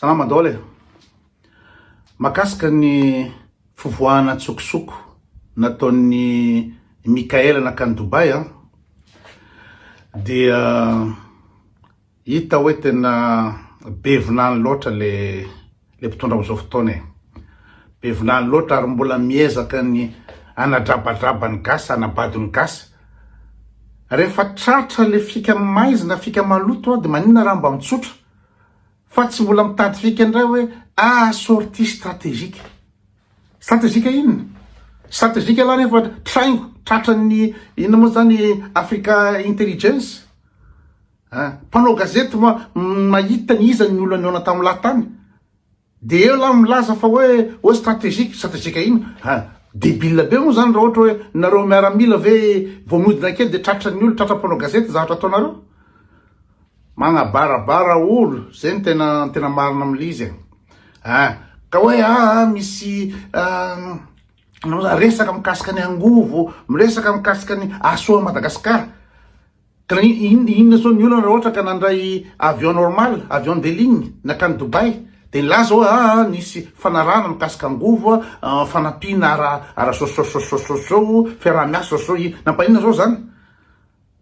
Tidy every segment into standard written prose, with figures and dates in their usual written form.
Salama daholo makasika ny fivoahana tsokosoko nataon'ny Mikaela nakany Dubai dia hita hoe tena bevinany loatra le mpitondra am'izao fotoana bevinany loatra ary mbola miezaka ny anadrabadrabany gasy anabadiny gasy rehefa tratra le fika maizina fika maloto dia maninona raha mba mitsotra fa tsy mbola mitady fika indray hoe sortie stratégique inona stratégique ala nefa traingo tratran'ny inona moa zany Africa Intelligence mpanao gazety mahita ny iza ny olona niona tamin'ny lahatany dia eo la milaza fa hoe stratégique inona débile be moa zany raha ohatra hoe nareo miaramila ve vao miodina kely dia tratra ny olo tratra mpanao gazety zavatra ataonareo magnabarabara olo zay ny tena marina am'le izy ka hoe misy resaka mikasika ny angovo miresaka mikasika ny asoa Madagasikara ka inona zao ny olona raha ohatra ka nandray avion normal avion de ligne nakany Dubai dia nilaza hoe nisy fanarana mikasika angovo fanampiana ara sosososososoo fiarah-miasa sosoo nampaninona zao zany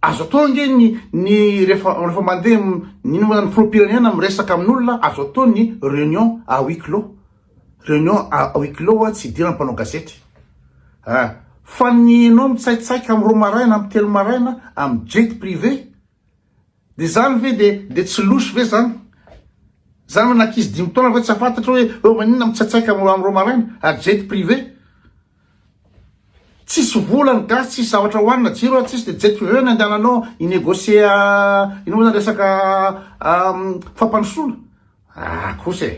azo atao nge ny rehefa mandeha ny filoham-pirenena miresaka amin'olona azo atao ny réunion à huis clos tsy idirana mpanao gazety fa nynao mitsaitsaika amin'ny 2 maraina amin'ny 3 maraina amin'ny jet privé dia zany ve dia tsy losy ve zany manakizy 5 taona ve tsy afantatra hoe maninona mitsaitsaika amin'ny 2 maraina ary jet privé tsisy volany gasy tsisy zavatra hoanina jiro tsisy dia jet privé ny andehananao inégocier ino moa zany resaka fampanosoana kosa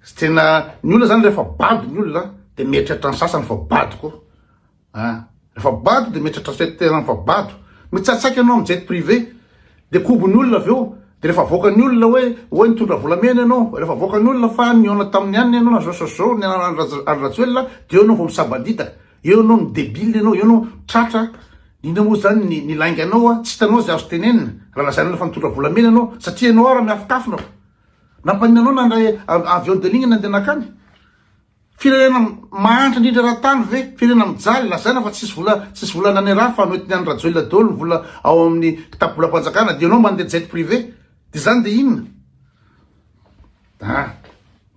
sy tena ny olona zany rehefa bado ny olona dia mieritreritra ny sasany fa bado koa rehefa bado dia mieritreritra tena fa bado mitsatsaika ianao amin'ny jet privé dia kobony olona aveo dia rehefa voaka ny olona hoe nitondra volamena ianao rehefa voaka ny olona fa niona tamin'ny anina ianao na zao ny anrajoelona dia eo anao vao misabaditaka eo anao ny débile ianao eo anao tratra indra moa zany ny lainga anao tsy hitanao zay azo tenenina raha lazainao fa nitondra volamena ianao satria ianao ara miafikafinao nampaninanao nandray avion de ligne nandeha nakany firenena mahantra indrindra raha tany ve firenena mijaly lazaina fa tsisy vola nany raha fa noetiny any rajoelona daholo vola ao amin'ny kitapolam-panjakana dia ianao mandeha jet privé dia zany dia inona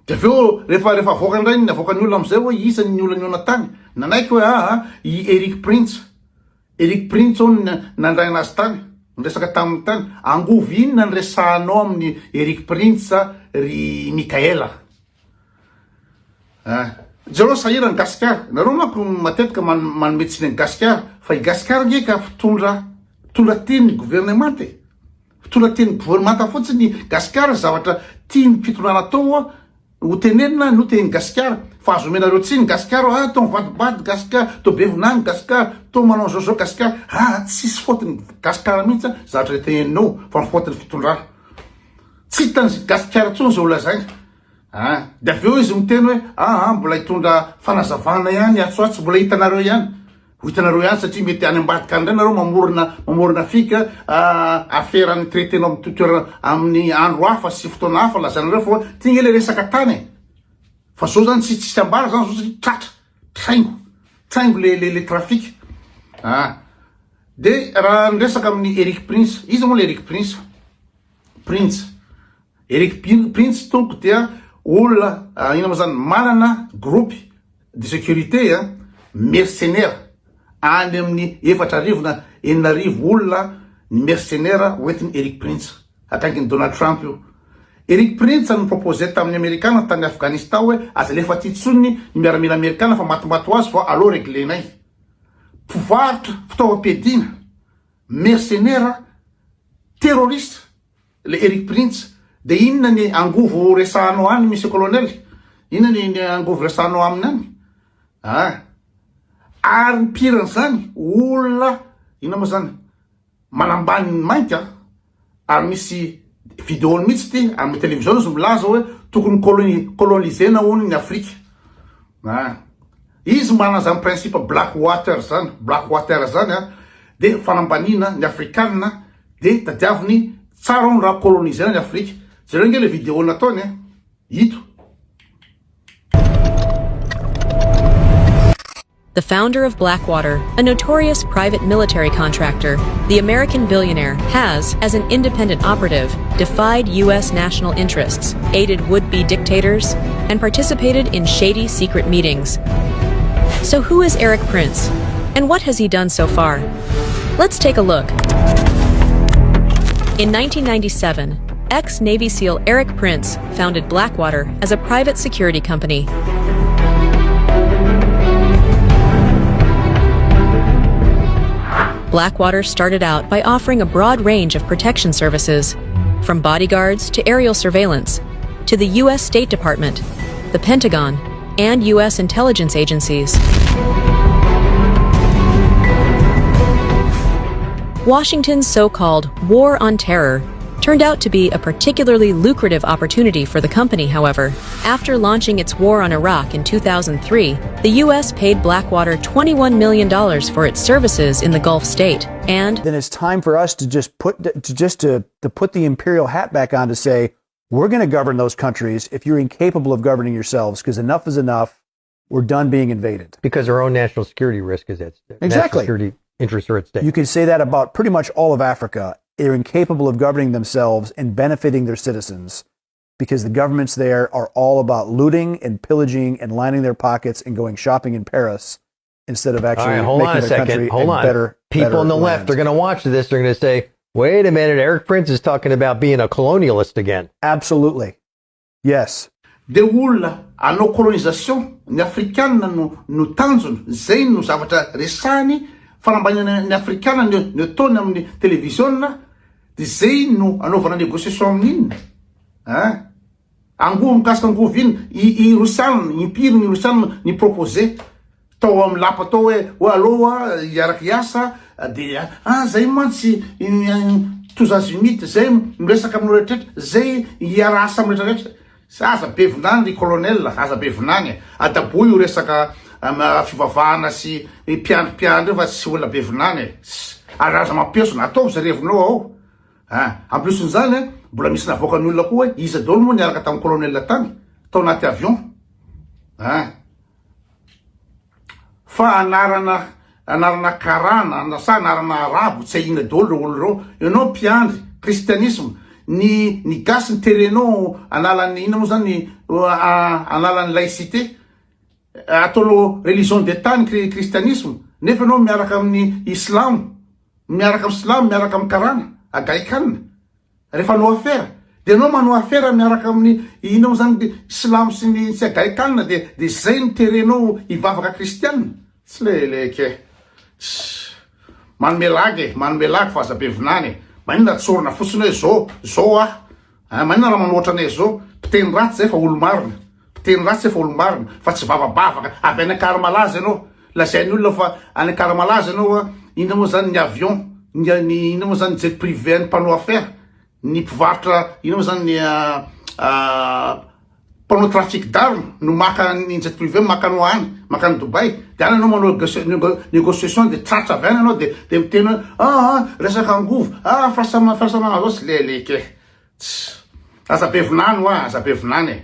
dia aveo rehefa voaka indray avoaka ny olona am'izay hoe iza ny olona niona tany nanaiky hoe i Eric Prince ao nandray anazy tany niresaka tamin'ny tany angovo inona ny resahanao amin'ny Eric Prince ry Mikaela jereo sahira ny Gasikara nareo manko matetika manometsiny ny Gasikara fa i Gasikara ngeka fitondra teny gouvernementy fotsiny Gasikara zavatra tiany fitondrana atao ho tenenina no teny Gasikara fa azo omenareo tsiny Gasikara to mivadibady Gasikara to bevinany Gasikara to manao zao Gasikara tsisy fotiny Gasikara mihitsy zavatra teneninao fa ny fotiny fitondrana tsy hitany Gasikara tsony zao lazainy dia aveo izy miteny hoe mbola hitondra fanazavana ihany atsoatsy mbola hitanareo ihany satria mety any ambadika andray nareo mamorona fika aferany traitenao amin'ny andro hafa sy fotoana hafa lazanareo fa tia le resaka tany fa zao zany tsisy ambara zany zao satria tratra traingo le trafika dia raha niresaka amin'ny Eric Prince izy moa le Eric Prince tonko dia olona ina moa zany manana groupe de sécurité mercenaire any amin'ny 4,9 olona ny mercenaire hoentiny Eric Prince akaikiny Donald Trump io Eric Prince ny proposé tamin'ny Amerikana tany Afghanistan hoe aza lefa titsony ny miaramila Amerikana fa matimato azy fa aloha reglenay mpivarotra fitaovam-piadina mercenaire terroriste le Eric Prince dia inona ny angovo resahanao any misy colonel inona ny angovo resahanao aminy any ary ny pirany zany olona inona moa zany manambany mainty ary misy vidéony mihitsy ty amin'ny télévision izy milaza hoe tokony colonisena hono ny Afrika izy manana zany principe Blackwater zany dia fanambanina ny Afrikanina dia tadiaviny tsara ny raha colonisena ny Afrika zareo nge le vidéo nataony ito. The founder of Blackwater, a notorious private military contractor, the American billionaire has, as an independent operative, defied U.S. national interests, aided would-be dictators, and participated in shady secret meetings. So who is Erik Prince? And what has he done so far? Let's take a look. In 1997, ex-Navy SEAL Erik Prince founded Blackwater as a private security company. Blackwater started out by offering a broad range of protection services, from bodyguards to aerial surveillance, to the U.S. State Department, the Pentagon, and U.S. intelligence agencies. Washington's so-called War on Terror turned out to be a particularly lucrative opportunity for the company, however. After launching its war on Iraq in 2003, the U.S. paid Blackwater $21 million for its services in the Gulf state, and then it's time for us to just put the imperial hat back on to say, we're going to govern those countries if you're incapable of governing yourselves, because enough is enough. We're done being invaded. Because our own national security risk is at stake. Exactly. National security interests are at stake. You can say that about pretty much all of Africa. They're incapable of governing themselves and benefiting their citizens because the governments there are all about looting and pillaging and lining their pockets and going shopping in Paris instead of actually making their country better. People on the left are going to watch this. They're going to say, wait a minute, Erik Prince is talking about being a colonialist again. Absolutely. Yes. De olona anao colonisation, ny afrikanina no tanjony, zay no zavatra resany, fanambanana ny afrikana ny ataony amin'ny televisionna, de zay no anaovana négociation amin'inona. Angovo mikasika angovo iny, i Rosiana, impiro ny Rosiana ny proposé, tao amin'ny lapa tao hoe aloha iaraka iasa, de zay mantsy tozazinite, zay miresaka amin'ny rehetrarehetra, zay iara asa amin'ny rehetrarehetra. Aza bevinany ry colonel, aza bevinany. Adabo io resaka fivavahana sy mpiandry fa tsy olona bevinany. Araza mampiasona, ataovy zay revinao ao. En plus n'izany, mbola misy navoaka ny olona koa hoe izy daholo moa niaraka tamin'ny colonel tany, tao anaty avion. Fa anarana karana, sa anarana arabo, tsy ahina daholo olo reo. Ianao mpiandry, kristianisme, ny gasy ny terenao analan'ny ina moa zany analan'ny laïcité, ataonao religion d'état ny kristianisme, nefa anao miaraka amin'ny islam, miaraka amin'ny islam, miaraka amin'ny karana, agaikana. Rehefa anao affaire, de anao manao affaire miaraka amin'ny ina moa zany islam sy ny agaikana, de zay ny terenao ivavaka kristianina. Tsy leke. Manome lagy fa aza bevinany. Manina tsorina fotsiny hoe zao manina raha manoatra anay zao, mpiteny ratsy zay fa olo-marina, mpiteny ratsy zay fa olo-marina, fa tsy vavabavaka avy any Akaramalaza ianao, lazain'ny olona fa any Akaramalaza ianao ina moa zany ny avion, ina moa zany jet privé ny mpanao affaire, ny mpivarotra ina moa zany mpanao trafic d'armes no maka ny jet privé maka anao any, maka any Dubai, de any anao manao négociation de tratra avy any anao de miteny hoe resaka angovo, fahasamana zao tsy leleke. Aza bevinany aza bevinany.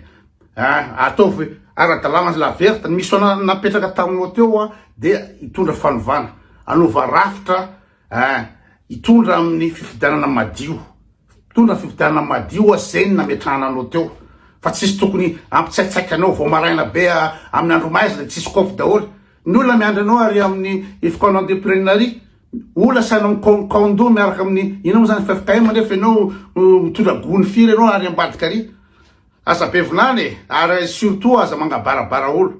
Ataovy ara-dalàna la verte, misy napetraka taminao teo de hitondra fanovana, anova rafitra, hitondra amin'ny fifidianana madio. Hitondra fifidianana madio zay ny nametrahana anao teo. Fa tsisy tokony ampitsaitsaika anao vao maraina be amin'ny andro maizina, tsisy kopy daholo. Ny olona miandry anao ary amin'ny fotoana entrepreneurie, olona saina condo miaraka amin'ny ina moa zany fifikaima, nefa ianao mitondra gony firy ianao ary ambadika ary. Aza bevinany, ary surtout aza mangabarabara olo.